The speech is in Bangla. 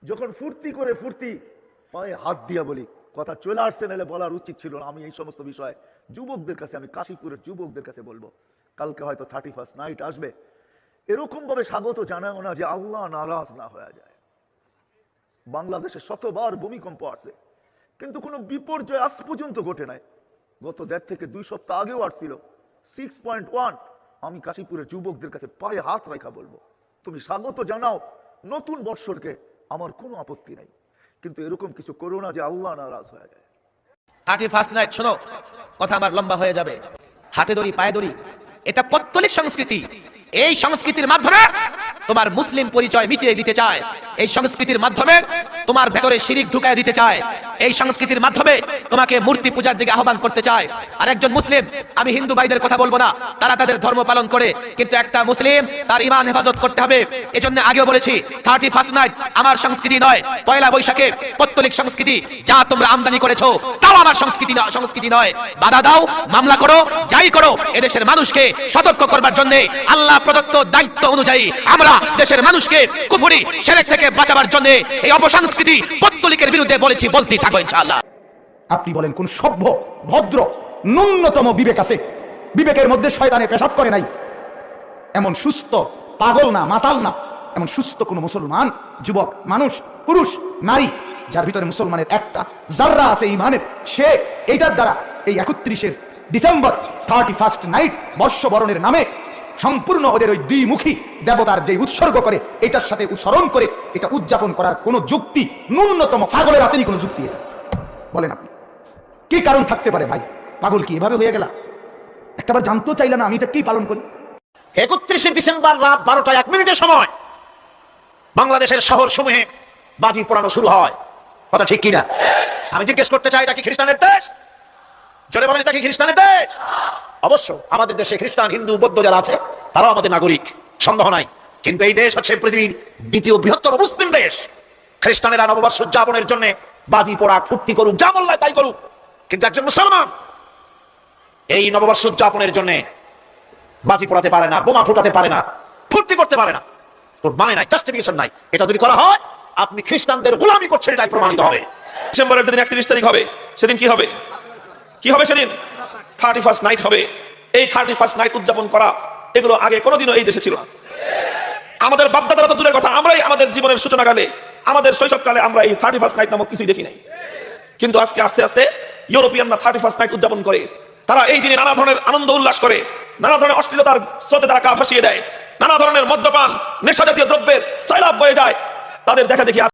যখন ফুর্তি করে ফুর্তি পায়ে হাত দিয়া বলি, কথা চলে আসছে, নাহলে বলার উচিত ছিল না। আমি এই সমস্ত বিষয় যুবকদের কাছে, আমি কাশীপুরের যুবকদের কাছে বলবো, কালকে হয়তো 31st নাইট আসবে, এরকম ভাবে স্বাগত জানাও না যে আল্লাহ নারাজ না হয়ে যায়। বাংলাদেশে শতবার ভূমিকম্প আসছে, কিন্তু কোনো বিপর্যয় আজ পর্যন্ত ঘটে নাই। গত 1.5 থেকে 2 সপ্তাহ আগেও আসছিল 6.1। আমি কাশীপুরের যুবকদের কাছে পায়ে হাত রাখা বলবো, তুমি স্বাগত জানাও নতুন বৎসরকে, আমার কোনো আপত্তি নাই, কিন্তু এরকম কিছু করো না যে আল্লাহ নারাজ হয়ে যায়। 31st নাইট, শোনো, কথা আমার লম্বা হয়ে যাবে। হাতে দড়ি পায়ে দড়ি, এটা পৌত্তলিক সংস্কৃতি। এই সংস্কৃতির মাধ্যমে তোমার মুসলিম পরিচয় মিটিয়ে দিতে চায়। এই সংস্কৃতির মাধ্যমে তোমার ভেতরে শিরিক ঢুকায় দিতে চায়। এই সংস্কৃতির মাধ্যমে তোমাকে মূর্তি পূজার দিকে আহ্বান করতে চায়। আর একজন মুসলিম, আমি হিন্দু ভাইদের কথা বলবো না, তারা তাদের ধর্ম পালন করে, কিন্তু একটা মুসলিম তার ঈমান হেফাজত করতে হবে। এজন্য আগেও বলেছি 31st নাইট আমার সংস্কৃতি নয়, পয়লা বৈশাখে পৌত্তলিক সংস্কৃতি, যা তোমরা আমদানি করেছো তাও আমার সংস্কৃতি নয়। বাধা দাও, মামলা করো, যাই করো, এদেশের মানুষকে সতর্ক করবার জন্য আল্লাহ প্রদত্ত দায়িত্ব অনুযায়ী আমরা দেশের মানুষকে কুফরি শিরক থেকে বাঁচাবার জন্য এই অপসংস্কৃতি পৌত্তলিকের বিরুদ্ধে বলেছি, বলতেই থাকবো ইনশাআল্লাহ। আপনি বলেন কোন সভ্য ভদ্র ন্যূনতম বিবেক আছে? বিবেকের মধ্যে শয়তানে পেশাব করে নাই এমন সুস্থ, পাগল না, মাতাল না, এমন সুস্থ কোন মুসলমান যুবক, মানুষ, পুরুষ, নারী যার ভিতরে মুসলমানের একটা জাররা আছে ঈমানের, সে এইটার দ্বারা এই 31শে ডিসেম্বর 31st নাইট বর্ষবরণের নামে সম্পূর্ণ ওদের ওই দ্বিমুখী দেবতার যে উৎসর্গ করে, এটার সাথে উৎসরণ করে এটা উদযাপন করার কোন যুক্তি ন্যূনতম পাগলের আসেনি কোন যুক্তি? এটা বলেন আপনি, কি কারণ থাকতে পারে? ভাই পাগল কি এভাবে হয়ে গেল? একটাবার জানতেও চাইলে না আমি এটা কি পালন করি? 31শে ডিসেম্বর রাত 12টা 1 মিনিটের সময় বাংলাদেশের শহর সমূহে বাজি পোড়ানো শুরু হয়। কথা ঠিক কিনা? আমি জিজ্ঞেস করতে চাই, এটা কি খ্রিস্টানের দেশ? জোরে বলেন, এটা কি খ্রিস্টানের দেশ? অবশ্য আমাদের দেশে খ্রিস্টান, হিন্দু, বৌদ্ধ যারা আছে তারাও আমাদের নাগরিক, সন্দেহ নাই। কিন্তু এই দেশ হচ্ছে পৃথিবীর দ্বিতীয় বৃহত্তম মুসলিম দেশ। খ্রিস্টানেরা নববর্ষ উদযাপনের জন্য বাজি পোড়া, ফুর্তি করুক, যা বললায় তাই করুক, কিন্তু একজন মুসলমান এই নববর্ষ উদযাপনের জন্য বাজি পোড়াতে পারে না, বোমা ফুটাতে পারে না, ফুর্তি করতে পারে না। তোর মানে নাই, জাস্টিফিকেশন নাই। এটা যদি করা হয় আপনি খ্রিস্টানদের গোলামি করছেন, এটাই প্রমাণিত হবে। ডিসেম্বরের যেদিন 31 তারিখ হবে, সেদিন কি হবে? কি হবে সেদিন? 31st নাইট হবে। এই 31st নাইট উদযাপন করা, এগুলো আগে কোনোদিনও এই দেশে ছিল না। আমাদের বাপদাদারা তো দূরের কথা, আমরাই আমাদের জীবনের সূচনাকালে, আমাদের শৈশবকালে আমরা এই 31st নাইট নামক কিছুই দেখি নাই। কিন্তু আজকে আস্তে আস্তে ইউরোপিয়ানরা 31st নাইট উদযাপন করে। তারা এই দিনে নানা ধরনের আনন্দ উল্লাস করে, নানা ধরনের অশ্লীলতার স্রোতে তারা গা ভাসিয়ে দেয়, নানা ধরনের মদ্যপান, নেশা জাতীয় দ্রব্যের সয়লাব বয়ে যায়। তাদের দেখা দেখি